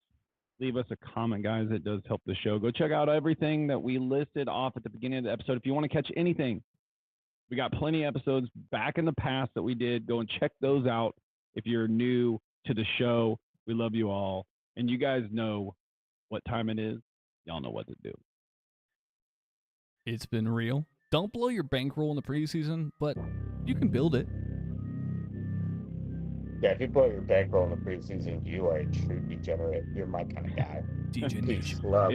leave us a comment, guys. It does help the show. Go check out everything that we listed off at the beginning of the episode. If you want to catch anything, we got plenty of episodes back in the past that we did. Go and check those out if you're new to the show. We love you all. And you guys know what time it is. Y'all know what to do. It's been real. Don't blow your bankroll in the preseason, but you can build it. Yeah, if you blow your bankroll in the preseason, you are a true degenerate. You're my kind of guy. DJ Peace, Nation. love.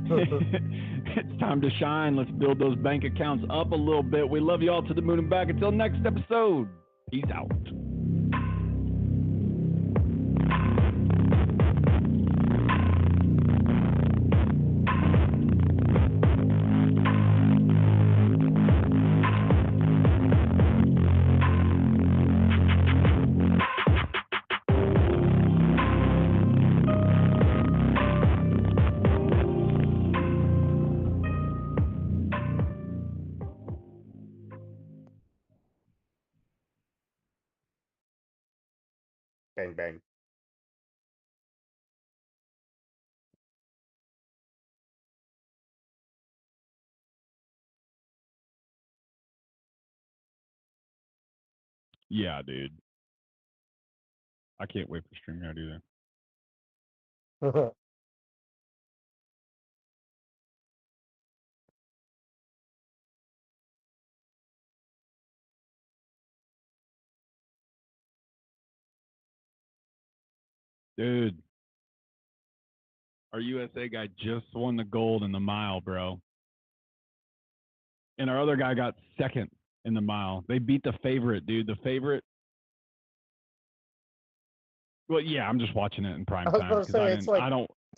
It's time to shine. Let's build those bank accounts up a little bit. We love you all to the moon and back. Until next episode. Peace out. Bang, bang. Yeah, dude. I can't wait for StreamYard either. Dude, our USA guy just won the gold in the mile, bro. And our other guy got second in the mile. They beat the favorite, dude. The favorite. Well, yeah, I'm just watching it in prime I was time going to because say, it's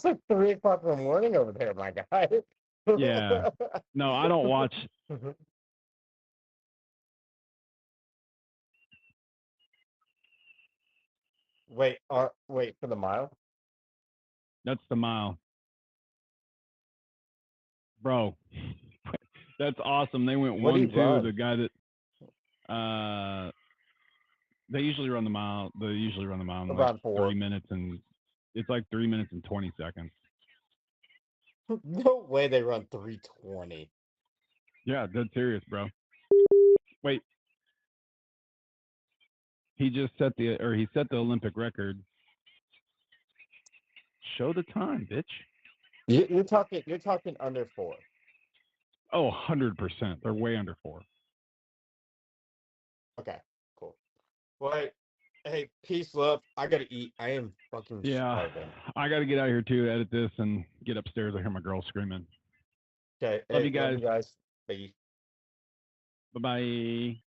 like 3 o'clock in the morning over there, my guy. Yeah. No, I don't watch. Wait for the mile. That's the mile, bro. That's awesome. They went What do you 1-2. run? The guy that they usually run the mile. They usually run the mile in like Around 4. 3 minutes, and it's like 3 minutes and 20 seconds. No way they run 3:20. Yeah, dead serious, bro. Wait, he set the Olympic record. Show the time, bitch. You're talking under 4. Oh, 100%. They're way under 4. Okay, cool. Well, hey, peace, love. I gotta eat. I am fucking starving. I got to get out of here too, edit this, and get upstairs. I hear my girl screaming. Okay, Love hey, you guys. love you guys. Bye. Bye bye.